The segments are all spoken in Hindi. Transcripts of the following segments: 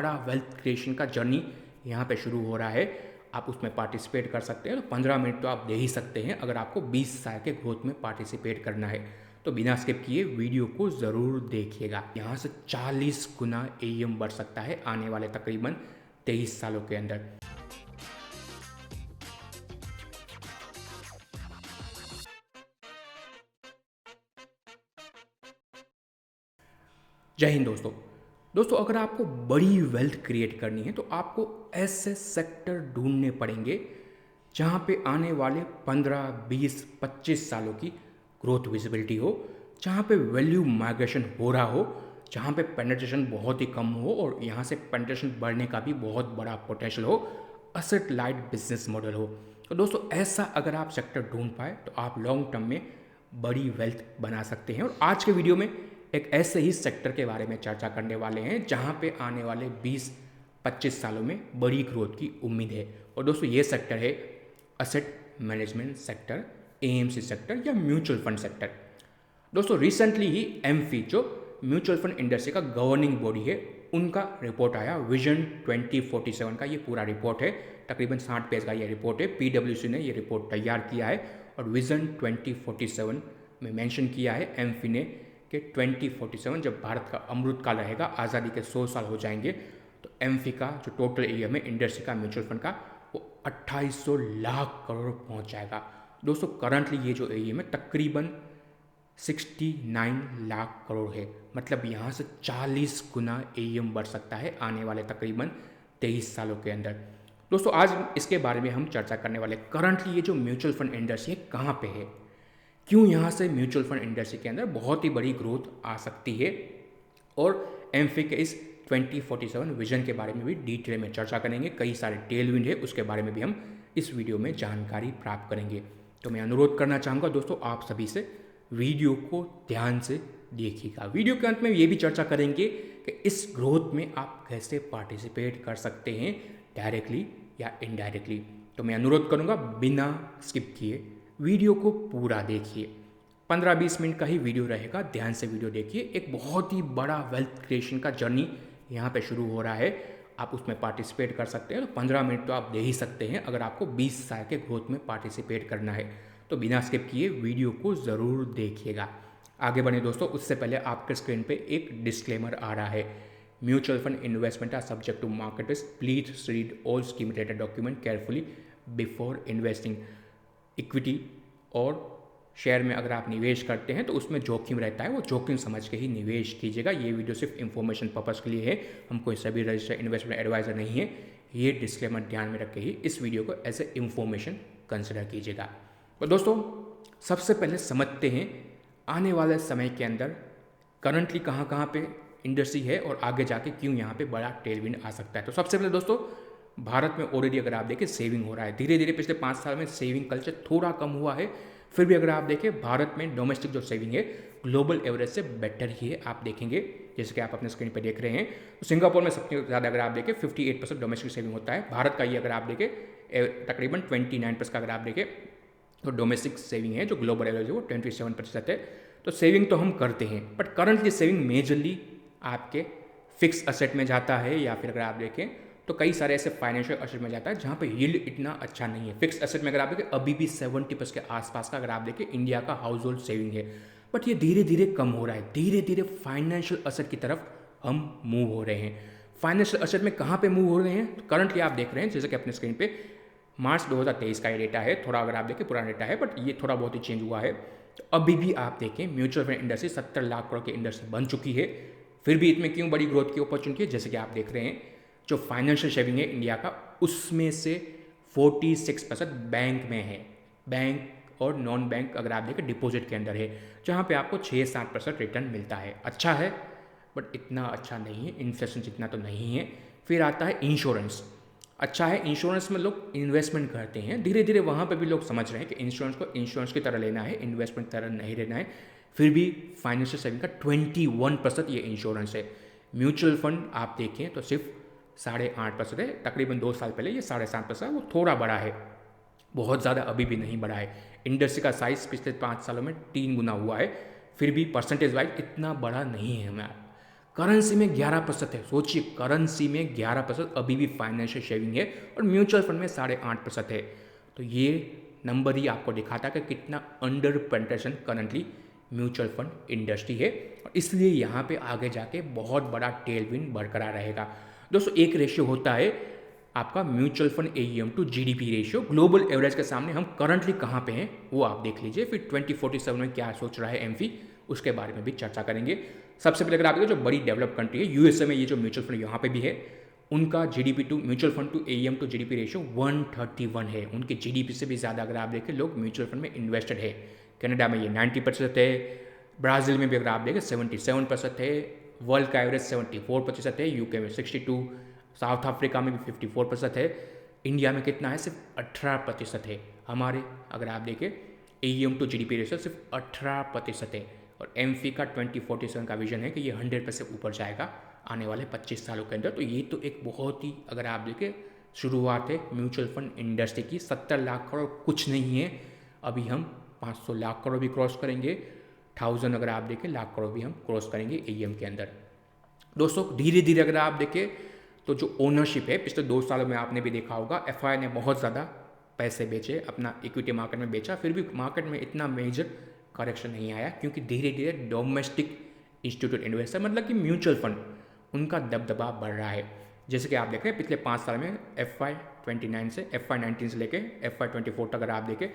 बड़ा वेल्थ क्रिएशन का जर्नी यहाँ पे शुरू हो रहा है। आप उसमें पार्टिसिपेट कर सकते हैं। तो 15 मिनट तो आप दे ही सकते हैं अगर आपको 20 साल के ग्रोथ में पार्टिसिपेट करना है। तो बिना स्किप किए वीडियो को ज़रूर देखिएगा। यहाँ से 40 गुना AUM बढ़ सकता है आने वाले तकरीबन 23 सालों के अंदर। जय हिंद दोस्तों अगर आपको बड़ी वेल्थ क्रिएट करनी है तो आपको ऐसे सेक्टर ढूंढने पड़ेंगे जहाँ पे आने वाले 15, 20, 25 सालों की ग्रोथ विजिबिलिटी हो, जहाँ पे वैल्यू माइग्रेशन हो रहा हो, जहाँ पे पेनिट्रेशन बहुत ही कम हो और यहाँ से पेनिट्रेशन बढ़ने का भी बहुत बड़ा पोटेंशियल हो, असेट लाइट बिजनेस मॉडल हो। तो दोस्तों ऐसा अगर आप सेक्टर ढूंढ पाए तो आप लॉन्ग टर्म में बड़ी वेल्थ बना सकते हैं। और आज के वीडियो में एक ऐसे ही सेक्टर के बारे में चर्चा करने वाले हैं जहाँ पे आने वाले 20-25 सालों में बड़ी ग्रोथ की उम्मीद है। और दोस्तों ये सेक्टर है asset management sector, AMC sector या म्यूचुअल फंड सेक्टर। दोस्तों रिसेंटली ही एमफी जो म्यूचुअल फंड इंडस्ट्री का गवर्निंग बॉडी है, उनका रिपोर्ट आया विजन 2047 का। ये पूरा रिपोर्ट है, तकरीबन 60 पेज का ये रिपोर्ट है। PwC ने ये रिपोर्ट तैयार किया है और विजन 2047 में मेंशन किया है एमफी ने कि 2047 जब भारत का अमृत काल रहेगा, आज़ादी के 100 साल हो जाएंगे, तो एमफी का जो टोटल AUM है इंडस्ट्री का म्यूचुअल फंड का, वो 2800 लाख करोड़ पहुंच जाएगा। दोस्तों करंटली ये जो AUM है तकरीबन 69 लाख करोड़ है। मतलब यहाँ से 40 गुना AUM बढ़ सकता है आने वाले तकरीबन 23 सालों के अंदर। दोस्तों आज इसके बारे में हम चर्चा करने वाले। करंटली ये जो म्यूचुअल फंड इंडस्ट्री है कहाँ पे है, क्यों यहाँ से म्यूचुअल फंड इंडस्ट्री के अंदर बहुत ही बड़ी ग्रोथ आ सकती है, और एमफी के इस 2047 विजन के बारे में भी डिटेल में चर्चा करेंगे। कई सारे टेलविंड है उसके बारे में भी हम इस वीडियो में जानकारी प्राप्त करेंगे। तो मैं अनुरोध करना चाहूँगा दोस्तों आप सभी से वीडियो को ध्यान से देखिएगा। वीडियो के अंत में ये भी चर्चा करेंगे कि इस ग्रोथ में आप कैसे पार्टिसिपेट कर सकते हैं, डायरेक्टली या इनडायरेक्टली। तो मैं अनुरोध करूँगा बिना स्किप किए वीडियो को पूरा देखिए। 15-20 मिनट का ही वीडियो रहेगा, ध्यान से वीडियो देखिए। एक बहुत ही बड़ा वेल्थ क्रिएशन का जर्नी यहाँ पे शुरू हो रहा है। आप उसमें पार्टिसिपेट कर सकते हैं। तो 15 मिनट तो आप दे ही सकते हैं अगर आपको 20 साल के ग्रोथ में पार्टिसिपेट करना है। तो बिना स्किप किए वीडियो को ज़रूर देखिएगा। आगे बढ़े दोस्तों, उससे पहले आपके स्क्रीन पे एक डिस्क्लेमर आ रहा है। Mutual fund investment are subject to market risk, please read all scheme related document carefully before investing. Equity और शेयर में अगर आप निवेश करते हैं तो उसमें जोखिम रहता है, वो जोखिम समझ के ही निवेश कीजिएगा। ये वीडियो सिर्फ इन्फॉर्मेशन पर्पज़ के लिए है, हम कोई सभी रजिस्टर्ड इन्वेस्टमेंट एडवाइज़र नहीं है। ये डिस्क्लेमर ध्यान में रख के ही इस वीडियो को एज ए इन्फॉर्मेशन कंसिडर कीजिएगा। तो दोस्तों सबसे पहले समझते हैं आने वाले समय के अंदर करंटली कहाँ कहाँ पे इंडस्ट्री है और आगे जाके क्यों यहाँ पे बड़ा टेलविंड आ सकता है। तो सबसे पहले दोस्तों भारत में ऑलरेडी अगर आप देखें सेविंग हो रहा है, धीरे धीरे पिछले 5 साल में सेविंग कल्चर थोड़ा कम हुआ है। फिर भी अगर आप देखें भारत में डोमेस्टिक जो सेविंग है ग्लोबल एवरेज से बेटर ही है। आप देखेंगे जैसे कि आप अपने स्क्रीन पर देख रहे हैं, तो सिंगापुर में सबसे ज़्यादा अगर आप देखें 58% डोमेस्टिक सेविंग होता है। भारत का ये अगर आप देखें तकरीबन 29% का अगर आप देखें तो डोमेस्टिक सेविंग है, जो ग्लोबल एवरेज है वो 27% है। तो सेविंग तो हम करते हैं, बट करंटली सेविंग मेजरली आपके फिक्स असेट में जाता है, या फिर अगर आप देखें तो कई सारे ऐसे फाइनेंशियल असेट में जाता है जहाँ पे यील्ड इतना अच्छा नहीं है। फिक्स असेट में अगर आप देखें अभी भी 70% के आसपास का अगर आप देखें इंडिया का हाउस होल्ड सेविंग है, बट ये धीरे धीरे कम हो रहा है। धीरे धीरे फाइनेंशियल असेट की तरफ हम मूव हो रहे हैं। फाइनेंशियल असेट में कहाँ पे मूव हो रहे हैं, तो करंटली आप देख रहे हैं जैसे कि अपने स्क्रीन पे मार्च 2023 का ये डेटा है, थोड़ा अगर आप देखें पुराना डेटा है, बट ये थोड़ा बहुत ही चेंज हुआ है। तो अभी भी आप देखें mutual fund industry 70 lakh crore की इंडस्ट्री बन चुकी है। फिर भी इसमें क्यों बड़ी ग्रोथ की अपॉर्चुनिटी है, जैसे कि आप देख रहे हैं जो फाइनेंशियल सेविंग है इंडिया का, उसमें से 46% बैंक में है। बैंक और नॉन बैंक अगर आप देखें डिपॉजिट के अंदर है, जहाँ पे आपको 6-7% रिटर्न मिलता है। अच्छा है बट इतना अच्छा नहीं है, इन्फ्लेशन जितना तो नहीं है। फिर आता है इंश्योरेंस। अच्छा है, इंश्योरेंस में लोग इन्वेस्टमेंट करते हैं, धीरे धीरे वहाँ पे भी लोग समझ रहे हैं कि इंश्योरेंस को इंश्योरेंस की तरह लेना है, इन्वेस्टमेंट की तरह नहीं लेना है। फिर भी फाइनेंशियल सेविंग का 21% ये इंश्योरेंस है। म्यूचुअल फंड आप देखें तो सिर्फ 8.5% है। तकरीबन 2 साल पहले ये 7.5%, वो थोड़ा बड़ा है, बहुत ज़्यादा अभी भी नहीं बढ़ा है। इंडस्ट्री का साइज़ पिछले 5 सालों में 3 गुना हुआ है, फिर भी परसेंटेज वाइज इतना बड़ा नहीं है। मैं करेंसी में 11% है। सोचिए, करेंसी में 11% अभी भी फाइनेंशियल शेविंग है, और म्यूचुअल फंड में 8.5% है। तो ये नंबर ही आपको दिखाता है कि कितना under penetration currently mutual fund industry है, और इसलिए यहाँ पे आगे जाके बहुत बड़ा टेलविंड बरकरार रहेगा। दोस्तों, एक रेशियो होता है आपका mutual fund AUM to GDP ratio. Global average के सामने हम करंटली कहाँ पे हैं वो आप देख लीजिए। फिर 2047 में क्या सोच रहा है एमफी, उसके बारे में भी चर्चा करेंगे। सबसे पहले अगर आप देखो, जो बड़ी डेवलप कंट्री है USA में, ये जो म्यूचुअल फंड यहाँ पे भी है, उनका GDP to mutual fund to AUM to GDP ratio 131 है। उनके GDP से भी ज़्यादा अगर आप देखें लोग म्यूचुअल फंड में इन्वेस्टेड है। कनाडा में ये 90% है, ब्राज़ील में भी अगर आप देखें 77% है, वर्ल्ड का एवरेज 74% है, यूके में 62, साउथ अफ्रीका में भी 54% है, इंडिया में कितना है, सिर्फ 18% है। हमारे अगर आप देखें AUM टू GDP रेशियो सिर्फ 18% है, और एमफी का 2047 का विजन है कि ये 100% ऊपर जाएगा आने वाले 25 सालों के अंदर। तो ये तो एक बहुत ही अगर आप देखें शुरुआत है म्यूचुअल फंड इंडस्ट्री की। 70 लाख करोड़ कुछ नहीं है, अभी हम 500 लाख करोड़ भी क्रॉस करेंगे, 1000 अगर आप देखें लाख करोड़ भी हम क्रॉस करेंगे AUM के अंदर। दोस्तों, धीरे धीरे अगर आप देखें तो जो ओनरशिप है, पिछले 2 सालों में आपने भी देखा होगा FI ने बहुत ज़्यादा पैसे बेचे, अपना इक्विटी मार्केट में बेचा, फिर भी मार्केट में इतना मेजर करेक्शन नहीं आया, क्योंकि धीरे धीरे डोमेस्टिक इंस्टीट्यूट इन्वेस्टर मतलब कि म्यूचुअल फंड, उनका दबदबा बढ़ रहा है। जैसे कि आप देख रहे हैं पिछले 5 साल में FY19 से FY19 से लेके FY24 तक अगर आप देखें,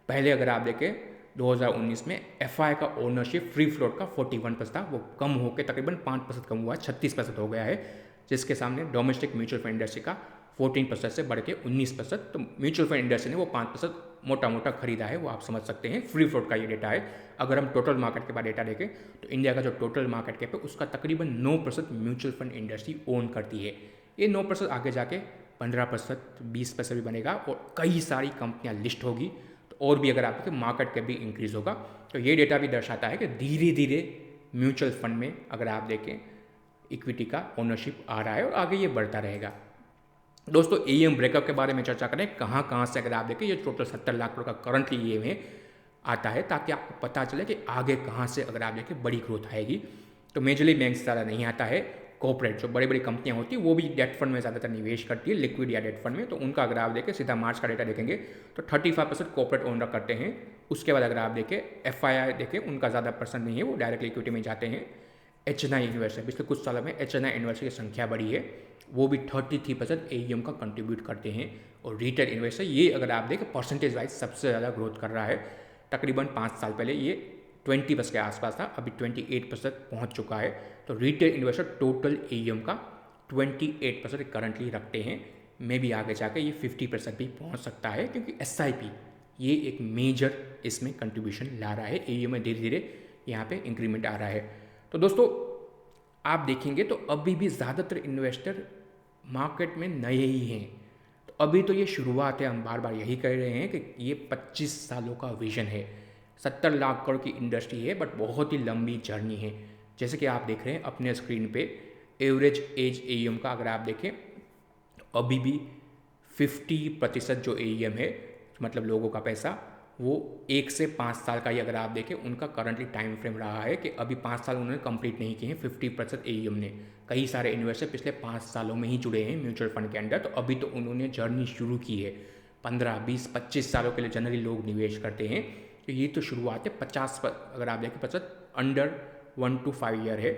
पहले अगर आप देखें 2019 में FI का ओनरशिप फ्री फ्लोट का 41% था, वो कम होकर तकरीबन 5% कम हुआ, 36% हो गया है, जिसके सामने डोमेस्टिक म्यूचुअल फंड इंडस्ट्री का 14% से बढ़ के 19%। तो म्यूचुअल फंड इंडस्ट्री ने वो 5% मोटा मोटा खरीदा है, वो आप समझ सकते हैं। फ्री फ्लोट का ये डेटा है। अगर हम टोटल मार्केट के बाद डेटा देखें तो इंडिया का जो टोटल मार्केट कैप है उसका तकरीबन 9% म्यूचुअल फंड इंडस्ट्री ओन करती है। ये 9% आगे जाके 15%, 20% भी बनेगा, और कई सारी कंपनियां लिस्ट होगी, तो और भी अगर आप देखें मार्केट कैप भी इंक्रीज होगा। तो ये डेटा भी दर्शाता है कि धीरे धीरे म्यूचुअल फंड में अगर आप देखें इक्विटी का ओनरशिप आ रहा है, और आगे ये बढ़ता रहेगा। दोस्तों, AUM ब्रेकअप के बारे में चर्चा करें, कहाँ कहाँ से अगर आप देखें ये टोटल 70 लाख करोड़ का करंटली AUM है आता है, ताकि आपको पता चले कि आगे कहाँ से अगर आप देखें बड़ी ग्रोथ आएगी। तो मेजरली बैंक से ज़्यादा नहीं आता है, कॉर्पोरेट जो बड़ी बड़ी कंपनियां होती हैं वो भी डेट फंड में ज़्यादातर निवेश करती है, लिक्विड या डेट फंड में। तो उनका अगर आप देखें सीधा मार्च का डेटा देखेंगे तो 35% कॉर्पोरेट ओनर करते हैं। उसके बाद अगर आप देखें FII देखें, उनका ज़्यादा परसेंट नहीं है, वो डायरेक्ट इक्विटी में जाते हैं। HNI इन्वेस्टर, पिछले कुछ सालों में HNI इन्वेस्टर की संख्या बढ़ी है, वो भी 33% AUM का कंट्रीब्यूट करते हैं। और रिटेल इन्वेस्टर, ये अगर आप देखें परसेंटेज वाइज सबसे ज़्यादा ग्रोथ कर रहा है। तकरीबन 5 साल पहले ये 20% के आसपास था, अभी 28% पहुंच चुका है। तो रिटेल इन्वेस्टर टोटल AUM का 28% करंटली रखते हैं। मे भी आगे जाकर ये 50% भी पहुंच सकता है, क्योंकि SIP ये एक मेजर इसमें कंट्रीब्यूशन ला रहा है। AUM में धीरे धीरे यहाँ पे इंक्रीमेंट आ रहा है। तो दोस्तों, आप देखेंगे तो अभी भी ज़्यादातर इन्वेस्टर मार्केट में नए ही हैं। तो अभी तो ये शुरुआत है, हम बार बार यही कह रहे हैं कि ये 25 सालों का विजन है। 70 लाख करोड़ की इंडस्ट्री है, बट बहुत ही लंबी जर्नी है। जैसे कि आप देख रहे हैं अपने स्क्रीन पे एवरेज एज AUM का अगर आप देखें तो अभी भी 50% जो AUM है, मतलब लोगों का पैसा, वो 1 से 5 साल का ही अगर आप देखें उनका करंटली टाइम फ्रेम रहा है कि अभी 5 साल उन्होंने कंप्लीट नहीं किए हैं 50% AUM ने। कई सारे इन्वेस्टर पिछले 5 सालों में ही जुड़े हैं म्यूचुअल फंड के अंदर, तो अभी तो उन्होंने जर्नी शुरू की है। 15, 20, 25 सालों के लिए जनरली लोग निवेश करते हैं। तो ये तो शुरुआत है। 50 अगर आप देखें 50 अंडर 1 to 5 ईयर है।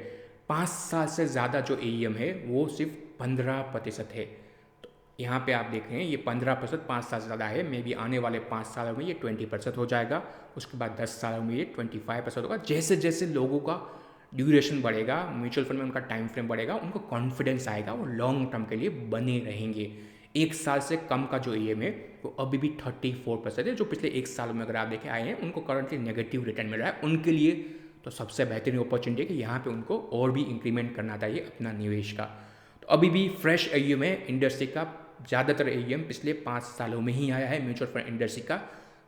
5 साल से ज़्यादा जो AUM है वो सिर्फ 15% है। तो यहाँ पे आप देख रहे हैं ये 15% 5 साल से ज़्यादा है। मे बी आने वाले 5 सालों में ये 20% हो जाएगा, उसके बाद 10 सालों में ये 25% होगा। जैसे जैसे लोगों का ड्यूरेशन बढ़ेगा, म्यूचुअल फंड में उनका टाइम फ्रेम बढ़ेगा, उनको कॉन्फिडेंस आएगा, वो लॉन्ग टर्म के लिए बने रहेंगे। 1 साल से कम का जो AUM है वो अभी भी 34% है। जो पिछले 1 साल में अगर आप देखें आए हैं उनको करंटली नेगेटिव रिटर्न मिल रहा है। उनके लिए तो सबसे बेहतरीन अपॉर्चुनिटी है कि यहाँ पे उनको और भी इंक्रीमेंट करना चाहिए अपना निवेश का। तो अभी भी फ्रेश AUM है इंडस्ट्री का। ज़्यादातर AUM पिछले 5 सालों में ही आया है म्यूचुअल फंड इंडस्ट्री का।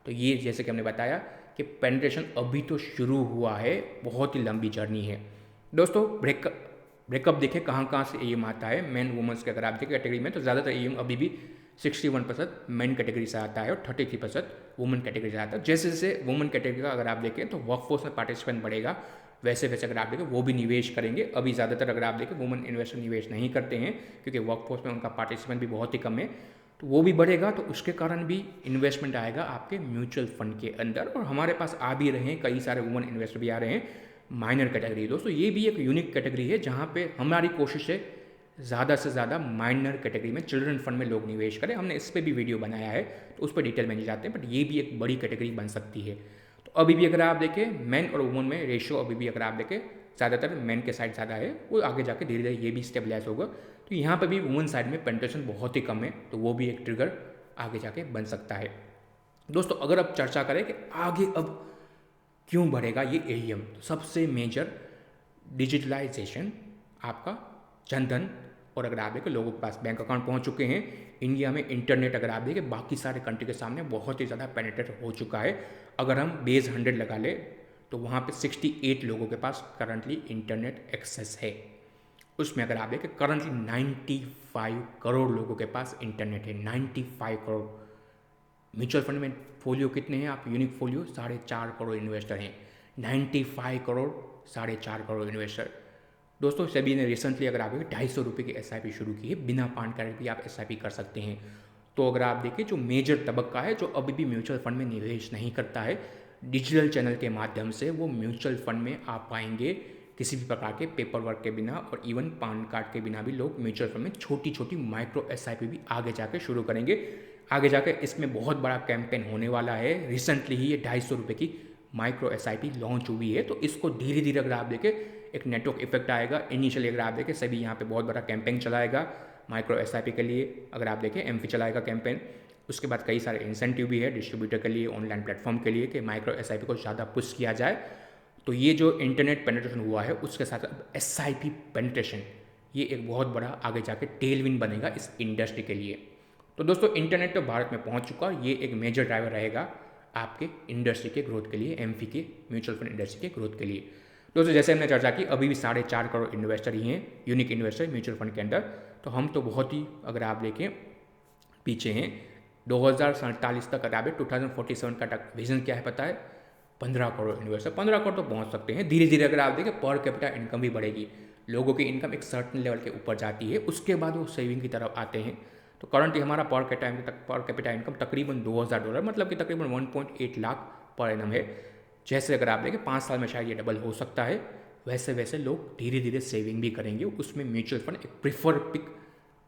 तो ये जैसे कि हमने बताया कि पेनिट्रेशन अभी तो शुरू हुआ है, बहुत ही लंबी जर्नी है। दोस्तों, ब्रेकअप देखें कहाँ कहाँ से AUM आता है मैन वुमेंस के अगर आप देखें कैटेगरी में, तो ज़्यादातर AUM अभी भी 61% मैन कैटेगरी से आता है और 33% वुमेन कैटेगरी से आता है। जैसे जैसे वुमेन कैटेगरी का अगर आप देखें तो वर्कफोर्स में पार्टिसिपेंट बढ़ेगा, वैसे वैसे अगर आप देखें वो भी निवेश करेंगे। अभी ज़्यादातर अगर आप देखें वुमेन इन्वेस्टर निवेश नहीं करते हैं क्योंकि वर्कफोर्स में उनका पार्टिसिपेंट भी बहुत ही कम है, तो वो भी बढ़ेगा तो उसके कारण भी इन्वेस्टमेंट आएगा आपके म्यूचुअल फंड के अंदर। और हमारे पास आ भी रहे हैं, कई सारे वुमेन इन्वेस्टर भी आ रहे हैं माइनर कैटेगरी। दोस्तों ये भी एक यूनिक कैटेगरी है जहाँ पे हमारी कोशिश है ज़्यादा से ज़्यादा माइनर कैटेगरी में चिल्ड्रन फंड में लोग निवेश करें। हमने इस पर भी वीडियो बनाया है तो उस पर डिटेल में नहीं जाते हैं, बट ये भी एक बड़ी कैटेगरी बन सकती है। तो अभी भी अगर आप देखें मैन और वुमन में रेशियो अभी भी अगर आप देखें ज़्यादातर मैन के साइड ज़्यादा है, वो आगे जाके धीरे धीरे ये भी स्टेबलाइज होगा। तो यहाँ पर भी वुमन साइड में पेनिट्रेशन बहुत ही कम है, तो वो भी एक ट्रिगर आगे जाके बन सकता है। दोस्तों अगर अब चर्चा करें कि आगे अब क्यों बढ़ेगा ये एईएम, तो सबसे मेजर डिजिटलाइजेशन आपका जनधन। और अगर आप देखें लोगों के पास बैंक अकाउंट पहुंच चुके हैं। इंडिया में इंटरनेट अगर आप देखें बाकी सारे कंट्री के सामने बहुत ही ज़्यादा पेनिट्रेट हो चुका है। अगर हम बेस 100 लगा ले तो वहाँ पे 68 लोगों के पास करंटली इंटरनेट एक्सेस है। उसमें अगर आप देखें करंटली 95 करोड़ लोगों के पास इंटरनेट है। 95 करोड़। म्यूचुअल फंड में फोलियो कितने हैं आप, यूनिक फोलियो 4.5 करोड़ इन्वेस्टर हैं। 95 करोड़ 4.5 करोड़ इन्वेस्टर। दोस्तों सेबी ने रिसेंटली अगर आप देखें 250 रुपये की एसआईपी शुरू की है, बिना पान कार्ड भी आप एसआईपी कर सकते हैं। तो अगर आप देखें जो मेजर तबक्का है जो अभी भी म्यूचुअल फंड में निवेश नहीं करता है, डिजिटल चैनल के माध्यम से वो म्यूचुअल फंड में आ पाएंगे किसी भी प्रकार के पेपर वर्क के बिना। और इवन पान कार्ड के बिना भी लोग म्यूचुअल फंड में छोटी छोटी माइक्रो एसआईपी भी आगे जाके शुरू करेंगे। आगे जाके इसमें बहुत बड़ा कैंपेन होने वाला है। रिसेंटली ही ये 250 रुपये की माइक्रो एसआईपी लॉन्च हुई है, तो इसको धीरे धीरे अगर आप देखें एक नेटवर्क इफेक्ट आएगा। इनिशियली अगर आप देखें सभी यहाँ पे बहुत बड़ा कैंपेन चलाएगा माइक्रो एसआईपी के लिए। अगर आप देखें एमपी चलाएगा कैंपेन, उसके बाद कई सारे इंसेंटिव भी है डिस्ट्रीब्यूटर के लिए, ऑनलाइन प्लेटफॉर्म के लिए कि माइक्रो एसआईपी को ज़्यादा पुश किया जाए। तो ये जो इंटरनेट पेनिट्रेशन हुआ है उसके साथ अब एसआईपी पेनिट्रेशन, ये एक बहुत बड़ा आगे जाके टेलविंड बनेगा इस इंडस्ट्री के लिए। तो दोस्तों इंटरनेट तो भारत में पहुंच चुका है, ये एक मेजर ड्राइवर रहेगा आपके इंडस्ट्री के ग्रोथ के लिए, एमपी के म्यूचुअल फंड इंडस्ट्री के ग्रोथ के लिए। दोस्तों जैसे हमने चर्चा की अभी भी 4.5 करोड़ इन्वेस्टर ही हैं, यूनिक इन्वेस्टर म्यूचुअल फंड के अंदर। तो हम तो बहुत ही अगर आप देखें पीछे हैं। 2047 तक अगर आप 2047 का विजन क्या है पता है, 15 करोड़ इन्वेस्टर। 15 करोड़ तो पहुंच सकते हैं धीरे धीरे। अगर आप देखें पर कैपिटा इनकम भी बढ़ेगी, लोगों की इनकम एक सर्टन लेवल के ऊपर जाती है, उसके बाद वो सेविंग की तरफ आते हैं। तो करंटली हमारा पर कैपिटा इनकम तकरीबन $2000 मतलब कि तकरीबन 1.8 लाख पर एनम है। जैसे अगर आप देखें 5 साल में शायद ये डबल हो सकता है, वैसे वैसे लोग धीरे धीरे सेविंग भी करेंगे। उसमें म्यूचुअल फंड एक प्रिफर पिक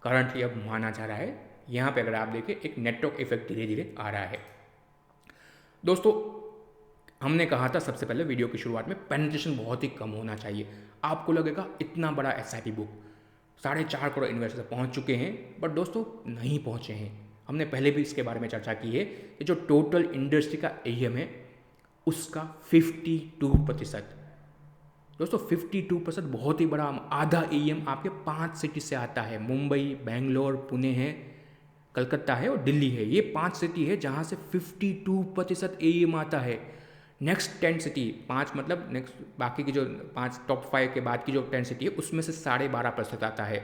करंटली अब माना जा रहा है। यहाँ पे अगर आप देखें एक नेटवर्क इफेक्ट धीरे धीरे आ रहा है। दोस्तों हमने कहा था सबसे पहले वीडियो की शुरुआत में पेनिट्रेशन बहुत ही कम होना चाहिए। आपको लगेगा इतना बड़ा एसआईपी बुक 4.5 करोड़ इन्वेस्टर पहुँच चुके हैं, बट दोस्तों नहीं पहुँचे हैं। हमने पहले भी इसके बारे में चर्चा की है कि जो टोटल इंडस्ट्री का एईएम है उसका 52%। दोस्तों 52% बहुत ही बड़ा, आधा एईएम आपके 5 सिटी से आता है। मुंबई, बेंगलोर, पुणे है, कलकत्ता है और दिल्ली है। ये 5 सिटी है जहाँ से 52% एईएम आता है। नेक्स्ट 10 सिटी, 5 मतलब नेक्स्ट बाकी की जो 5 टॉप 5 के बाद की जो 10 सिटी है उसमें से 12.5% आता है।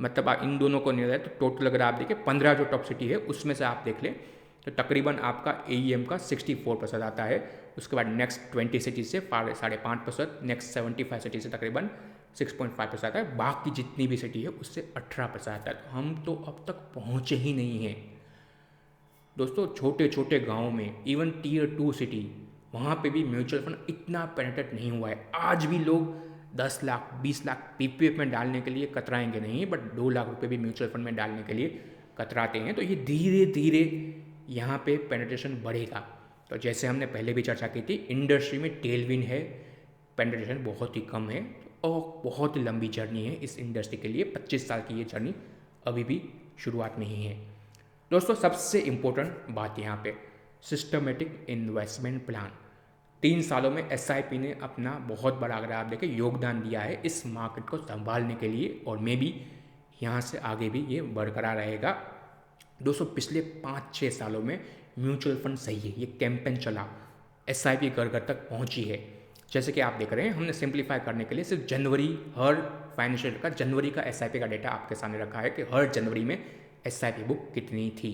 मतलब आप इन दोनों को नहीं रहे तो टोटल अगर आप देखें 15 जो टॉप सिटी है उसमें से आप देख लें तो तकरीबन आपका एईएम का 64% आता है। उसके बाद नेक्स्ट 20 सिटी से 5.5%, नेक्स्ट 75 सिटी से तकरीबन 6.5% आता है। बाकी जितनी भी सिटी है उससे 18% आता है। तो हम तो अब तक पहुँचे ही नहीं हैं दोस्तों। छोटे छोटे गाँव में इवन Tier 2 सिटी, वहाँ पे भी म्यूचुअल फंड इतना पेनिट्रेट नहीं हुआ है। आज भी लोग 10 लाख 20 लाख पीपीएफ में डालने के लिए कतराएंगे नहीं, बट 2 लाख रुपए भी म्यूचुअल फंड में डालने के लिए कतराते हैं। तो ये धीरे धीरे यहाँ पे पेनिट्रेशन बढ़ेगा। तो जैसे हमने पहले भी चर्चा की थी इंडस्ट्री में टेलविंड है, पेनिट्रेशन बहुत ही कम है और बहुत ही लंबी जर्नी है इस इंडस्ट्री के लिए। 25 साल की ये जर्नी अभी भी शुरुआत में ही है। दोस्तों सबसे इम्पोर्टेंट बात यहाँ पे सिस्टमेटिक इन्वेस्टमेंट प्लान। 3 सालों में एसआईपी ने अपना बहुत बड़ा अगर आप देखें योगदान दिया है इस मार्केट को संभालने के लिए, और मे भी यहाँ से आगे भी ये बरकरार रहेगा। दोस्तों पिछले 5-6 सालों में म्यूचुअल फंड सही है, ये कैंपेन चला, एसआईपी घर घर तक पहुँची है। जैसे कि आप देख रहे हैं हमने सिंप्लीफाई करने के लिए सिर्फ जनवरी, हर फाइनेंशियल का जनवरी का एसआईपी का डेटा आपके सामने रखा है कि हर जनवरी में एसआईपी बुक कितनी थी।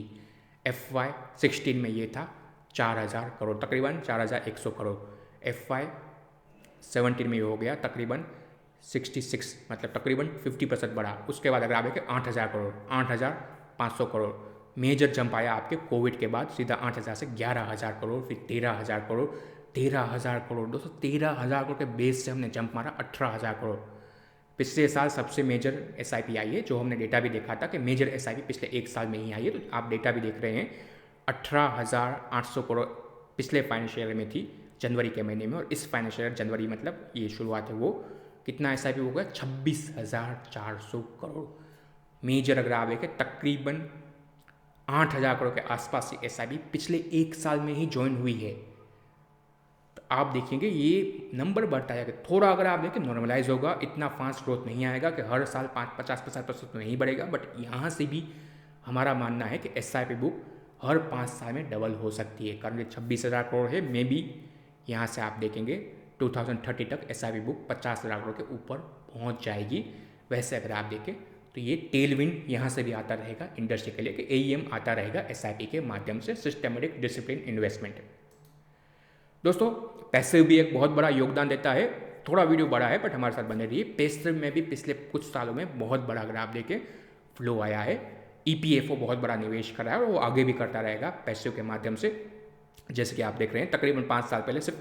FY16 में ये था 4000 करोड़, तकरीबन 4100 करोड़। FY 2017 में ये हो गया तकरीबन 66, मतलब तकरीबन 50% बढ़ा। उसके बाद अगर आप देखें 8,000 करोड़, 8,500 करोड़, मेजर जंप आया आपके कोविड के बाद, सीधा 8,000 से 11,000 करोड़, फिर 13,000 करोड़, 13,000 करोड़। दोस्तों 13,000 करोड़ के बेस से हमने जंप मारा 18,000 करोड़। पिछले साल सबसे मेजर SIP आई है, जो हमने डेटा भी देखा था कि मेजर SIP पिछले एक साल में ही आई है, तो आप डेटा भी देख रहे हैं। 18,800 करोड़ पिछले फाइनेंशियल ईयर में थी जनवरी के महीने में, और इस फाइनेंशियल ईयर जनवरी मतलब ये शुरुआत है वो कितना SIP हो गया, 26,400 करोड़। मेजर अगर आप देखें तकरीबन 8,000 करोड़ के आसपास की SIP पिछले एक साल में ही ज्वाइन हुई है। तो आप देखेंगे ये नंबर बढ़ता जाएगा। थोड़ा अगर आप देखें नॉर्मलाइज होगा, इतना फास्ट ग्रोथ नहीं आएगा कि हर साल 50-50% नहीं बढ़ेगा, बट यहाँ से भी हमारा मानना है कि SIP बुक हर 5 साल में डबल हो सकती है। कारण 26,000 करोड़ है, मे बी यहाँ से आप देखेंगे 2030 तक SIP बुक 50,000 करोड़ के ऊपर पहुँच जाएगी। वैसे अगर आप देखें तो ये टेल विंड यहाँ से भी आता रहेगा इंडस्ट्री के लिए कि AUM आता रहेगा SIP के माध्यम से, सिस्टमेटिक डिसिप्लिन इन्वेस्टमेंट। दोस्तों पैसिव भी एक बहुत बड़ा योगदान देता है। थोड़ा वीडियो बड़ा है बट हमारे साथ बने रहिए। पैसिव में भी पिछले कुछ सालों में बहुत बड़ा अगर आप देखें फ्लो आया है। EPFO बहुत बड़ा निवेश कर रहा है और वो आगे भी करता रहेगा पैसिव के माध्यम से। जैसे कि आप देख रहे हैं तकरीबन 5 साल पहले सिर्फ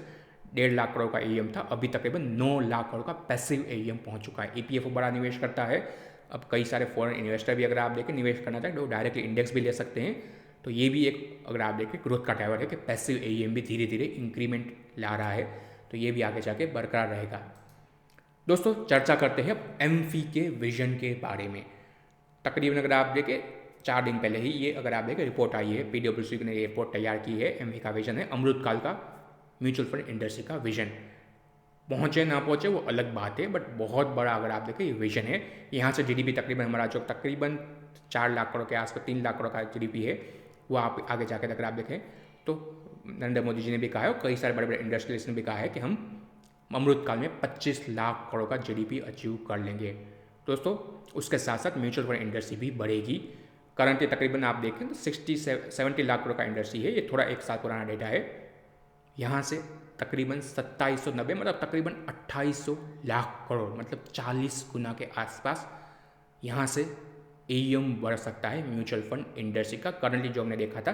1.5 लाख करोड़ का AUM था, अभी तकरीबन 9 लाख करोड़ का पैसिव AUM पहुंच चुका है। EPFO बड़ा निवेश करता है। अब कई सारे फॉरेन इन्वेस्टर भी अगर आप देखें निवेश करना चाहें तो डायरेक्टली इंडेक्स भी ले सकते हैं। तो ये भी एक अगर आप देखें ग्रोथ का ड्राइवर है कि पैसिव AUM भी धीरे धीरे इंक्रीमेंट ला रहा है, तो ये भी आगे जाके बरकरार रहेगा। दोस्तों चर्चा करते हैं अब एमफी के विजन के बारे में। तकरीबन अगर आप देखें 4 दिन पहले ही ये अगर आप देखें रिपोर्ट आई है, PwC ने रिपोर्ट तैयार की है। एमफी का विजन है अमृतकाल का म्यूचुअल फंड इंडस्ट्री का विजन। पहुँचे ना पहुँचे वो अलग बात है, बट बहुत बड़ा अगर आप देखें ये विजन है। यहाँ से GDP तकरीबन हमारा जो तकरीबन 4 लाख करोड़ के आसपास 3 लाख करोड़ का GDP है, वो आप आगे जाकर अगर आप देखें तो नरेंद्र मोदी जी ने भी कहा है और कई सारे बड़े बड़े इंडस्ट्रियलिस्ट ने भी कहा है कि हम अमृतकाल में 25 लाख करोड़ का GDP अचीव कर लेंगे। दोस्तों उसके साथ साथ म्यूचुअल फंड इंडस्ट्री भी बढ़ेगी। करंटली तकरीबन आप देखें तो 60-70 लाख करोड़ का इंडस्ट्री है। ये थोड़ा एक साल पुराना डेटा है। यहाँ से तकरीबन 2790 मतलब तकरीबन 2800 लाख करोड़ मतलब 40 गुना के आसपास यहाँ से AUM बढ़ सकता है म्यूचुअल फंड इंडस्ट्री का। करंटली जो हमने देखा था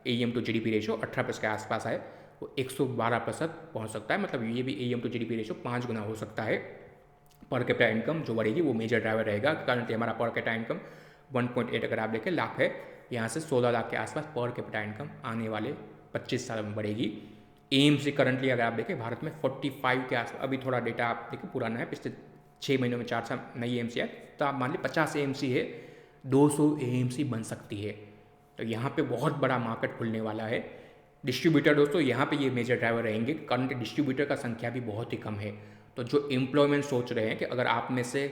AUM टू GDP रेशियो 18% के आसपास है, वो 112% पहुँच सकता है। मतलब ये भी AUM टू GDP रेशियो 5 गुना हो सकता है। पर कैपिटा इनकम जो बढ़ेगी वो मेजर ड्राइवर रहेगा। करंटली हमारा पर कैपिटा इनकम 1.8 अगर आप देखें लाख है, यहाँ से 16 लाख के आसपास पर कैपिटा इनकम आने वाले 25 सालों में बढ़ेगी। AMC करंटली अगर आप देखें भारत में 45 के आसपास, अभी थोड़ा डेटा आप देखें पुराना है, पिछले 6 महीनों में 4 साल नई AMC है, तो आप मान लीजिए 50 AMC है, 200 AMC बन सकती है। तो यहाँ पे बहुत बड़ा मार्केट खुलने वाला है। डिस्ट्रीब्यूटर दोस्तों यहाँ पे ये मेजर ड्राइवर रहेंगे। करंट डिस्ट्रीब्यूटर का संख्या भी बहुत ही कम है। तो जो एम्प्लॉयमेंट सोच रहे हैं कि अगर आप में से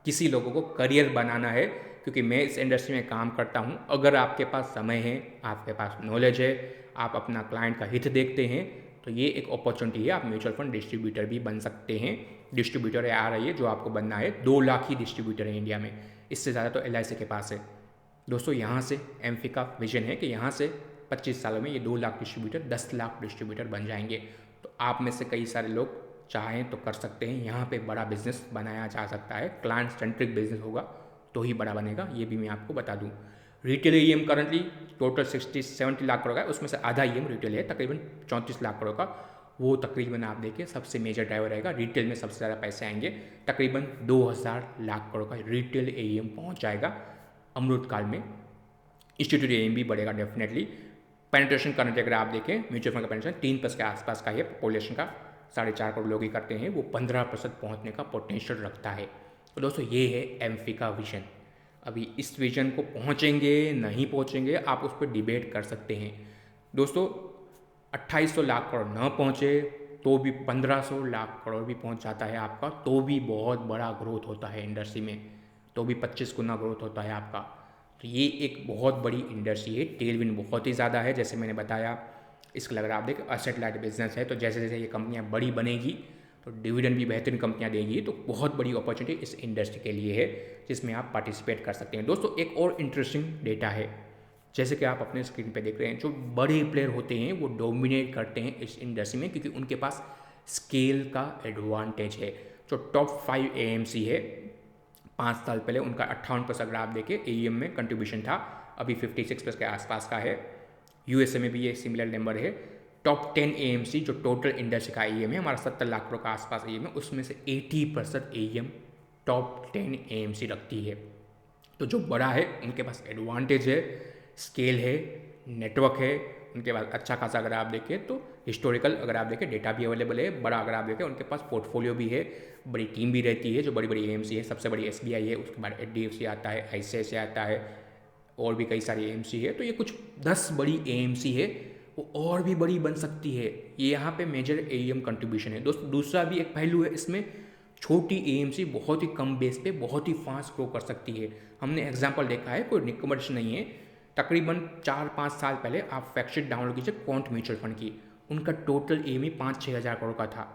किसी लोगों को करियर बनाना है, क्योंकि मैं इस इंडस्ट्री में काम करता हूँ, अगर आपके पास समय है, आपके पास नॉलेज है, आप अपना क्लाइंट का हित देखते हैं, तो ये एक अपॉर्चुनिटी है। आप म्यूचुअल फंड डिस्ट्रीब्यूटर भी बन सकते हैं। डिस्ट्रीब्यूटर आ रही है जो आपको बनना है। 2 लाख ही डिस्ट्रीब्यूटर है इंडिया में, इससे ज़्यादा तो LIC के पास है। दोस्तों यहाँ से एमफी का विजन है कि यहाँ से 25 सालों में ये 2 लाख डिस्ट्रीब्यूटर 10 लाख डिस्ट्रीब्यूटर बन जाएंगे। तो आप में से कई सारे लोग चाहें तो कर सकते हैं। यहाँ पे बड़ा बिजनेस बनाया जा सकता है। क्लाइंट सेंट्रिक बिजनेस होगा तो ही बड़ा बनेगा, ये भी मैं आपको बता दूँ। Retail AUM currently total 60-70 lakh crore का है, उसमें से आधा EM रिटेल है, तकरीबन 34 लाख करोड़ का। वो तकरीबन आप देखिए सबसे मेजर ड्राइवर रहेगा। रिटेल में सबसे ज़्यादा पैसे आएंगे, तकरीबन 2000 लाख करोड़ का रिटेल AUM पहुँच जाएगा अमृतकाल में। इंस्टीट्यूट AUM भी बढ़ेगा डेफिनेटली। पेनिट्रेशन करंट अगर आप देखें म्यूचुअल फंड का पेनिट्रेशन 3% के आसपास का है। पॉपुलेशन का 4.5 करोड़ लोग ही करते हैं, वो 15% पहुँचने का पोटेंशियल रखता है। तो दोस्तों ये है एमफी का विजन। अभी इस विजन को पहुँचेंगे नहीं पहुँचेंगे आप उस पर डिबेट कर सकते हैं। दोस्तों 2800 लाख करोड़ न पहुँचे तो भी 1500 लाख करोड़ भी पहुँच जाता है आपका, तो भी बहुत बड़ा ग्रोथ होता है इंडस्ट्री में, तो भी 25 गुना ग्रोथ होता है आपका। तो ये एक बहुत बड़ी इंडस्ट्री है। टेलविंड बहुत ही ज़्यादा है, जैसे मैंने बताया। इसके अगर आप देखें एसेट लाइट बिजनेस है, तो जैसे जैसे ये कंपनियाँ बड़ी बनेगी तो डिविडेंड भी बेहतरीन कंपनियां देंगी। तो बहुत बड़ी अपॉर्चुनिटी इस इंडस्ट्री के लिए है जिसमें आप पार्टिसिपेट कर सकते हैं। दोस्तों एक और इंटरेस्टिंग डेटा है, जैसे कि आप अपने स्क्रीन पे देख रहे हैं, जो बड़े प्लेयर होते हैं वो डोमिनेट करते हैं इस इंडस्ट्री में, क्योंकि उनके पास स्केल का एडवांटेज है। जो टॉप 5 एएमसी है 5 साल पहले उनका 58% अगर आप देखें एईएम में कंट्रीब्यूशन था, अभी 56% के आसपास का है। यूएसए में भी ये सिमिलर नंबर है। टॉप 10 एएमसी जो टोटल इंडस्ट्री का एईएम है हमारा 70 लाख करोड़ का आसपास एईएम है, उसमें से 80% एईएम टॉप 10 एएमसी रखती है। तो जो बड़ा है उनके पास एडवांटेज है, स्केल है, नेटवर्क है, उनके पास अच्छा खासा अगर आप देखें तो हिस्टोरिकल अगर आप देखें डेटा भी अवेलेबल है, बड़ा अगर आप देखें उनके पास पोर्टफोलियो भी है, बड़ी टीम भी रहती है। जो बड़ी बड़ी एएमसी है, सबसे बड़ी एसबीआई है, उसके बाद एचडीएफसी आता है, आईसीआईसीआई आता है, और भी कई सारी एएमसी है। तो ये कुछ 10 बड़ी एएमसी है, वो और भी बड़ी बन सकती है। ये यहाँ पे मेजर एईएम कंट्रीब्यूशन है। दोस्तों दूसरा भी एक पहलू है इसमें, छोटी एएमसी बहुत ही कम बेस पे बहुत ही फास्ट ग्रो कर सकती है। हमने एग्जांपल देखा है, कोई रिकमेंडेशन नहीं है। तकरीबन 4-5 साल पहले आप फैक्टशीट डाउनलोड कीजिए क्वांट म्यूचुअल फंड की, उनका टोटल एम ही 5-6 हज़ार करोड़ का था।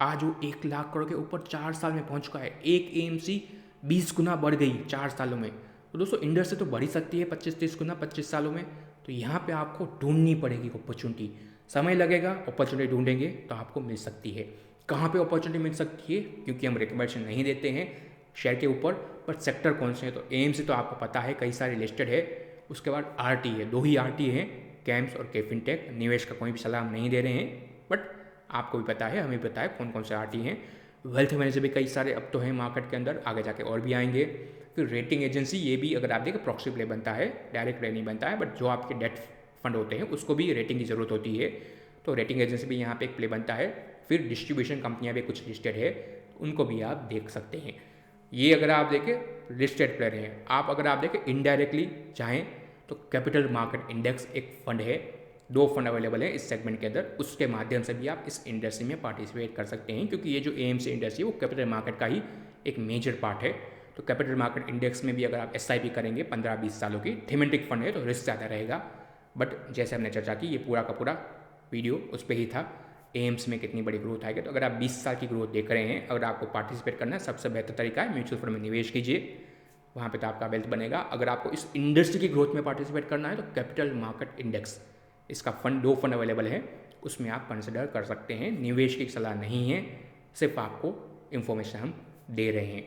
आज वो 1 लाख करोड़ के ऊपर 4 साल में पहुंच चुका है। एक एएमसी 20 गुना बढ़ गई 4 सालों में। तो दोस्तों इंडस्ट्री तो बढ़ ही सकती है 25-30 गुना 25 सालों में। तो यहाँ पे आपको ढूंढनी पड़ेगी अपॉर्चुनिटी, समय लगेगा, अपॉर्चुनिटी ढूंढेंगे तो आपको मिल सकती है। कहाँ पे अपॉर्चुनिटी मिल सकती है, क्योंकि हम रिकमेंडेशन नहीं देते हैं शेयर के ऊपर, पर सेक्टर कौन से हैं तो एएमसी तो आपको पता है कई सारे लिस्टेड है। उसके बाद आरटी है, 2 ही आरटी हैं, कैम्स और केफिनटेक। निवेश का कोई भी सलाह हम नहीं दे रहे हैं, बट आपको भी पता है, हमें भी पता है कौन कौन से आरटी हैं। वेल्थ मैनेजर भी कई सारे अब तो हैं मार्केट के अंदर, आगे जाके और भी आएंगे। फिर रेटिंग एजेंसी, ये भी अगर आप देखें प्रॉक्सी प्ले बनता है, डायरेक्ट नहीं बनता है, बट जो आपके डेट फंड होते हैं उसको भी रेटिंग की ज़रूरत होती है, तो रेटिंग एजेंसी भी यहाँ पे एक प्ले बनता है। फिर डिस्ट्रीब्यूशन कंपनियाँ भी कुछ लिस्टेड है, उनको भी आप देख सकते हैं। ये अगर आप देखें लिस्टेड प्लेयर हैं। आप अगर आप देखें इनडायरेक्टली चाहें तो कैपिटल मार्केट इंडेक्स एक फंड है, 2 फंड अवेलेबल है इस सेगमेंट के अंदर, उसके माध्यम से भी आप इस इंडस्ट्री में पार्टिसिपेट कर सकते हैं। क्योंकि ये जो एएमसी इंडस्ट्री है वो कैपिटल मार्केट का ही एक मेजर पार्ट है। तो कैपिटल मार्केट इंडेक्स में भी अगर आप एसआईपी करेंगे 15-20 सालों की, थीमेटिक फंड है तो रिस्क ज़्यादा रहेगा। बट जैसे हमने चर्चा की, ये पूरा का पूरा वीडियो उस पर ही था, एम्स में कितनी बड़ी ग्रोथ आएगी। तो अगर आप 20 साल की ग्रोथ देख रहे हैं, अगर आपको पार्टिसिपेट करना है, सबसे बेहतर तरीका है म्यूचुअल फंड में निवेश कीजिए, वहाँ पे तो आपका वेल्थ बनेगा। अगर आपको इस इंडस्ट्री की ग्रोथ में पार्टिसिपेट करना है तो कैपिटल मार्केट इंडेक्स, इसका फंड 2 फंड अवेलेबल है, उसमें आप कंसिडर कर सकते हैं। निवेश की सलाह नहीं है, सिर्फ आपको इन्फॉर्मेशन हम दे रहे हैं।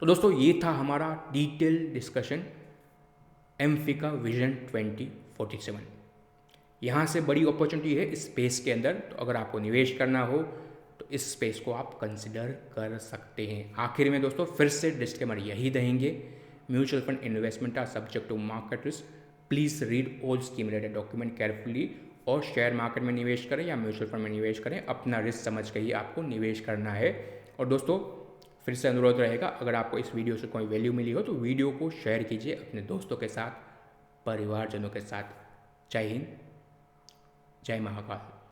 तो दोस्तों ये था हमारा डिटेल डिस्कशन एमफिका विजन 2047। यहाँ से बड़ी अपॉर्चुनिटी है इस स्पेस के अंदर, तो अगर आपको निवेश करना हो तो इस स्पेस को आप कंसिडर कर सकते हैं। आखिर में दोस्तों फिर से डिस्क्लेमर यही देंगे, mutual fund investment are subject to market risk, please read all scheme related document carefully. और शेयर मार्केट में निवेश करें या म्यूचुअल फंड में निवेश करें, अपना रिस्क समझ के ही आपको निवेश करना है। और दोस्तों फिर से अनुरोध रहेगा, अगर आपको इस वीडियो से कोई वैल्यू मिली हो तो वीडियो को शेयर कीजिए अपने दोस्तों के साथ, परिवारजनों के साथ। जय हिंद, जय महाकाल।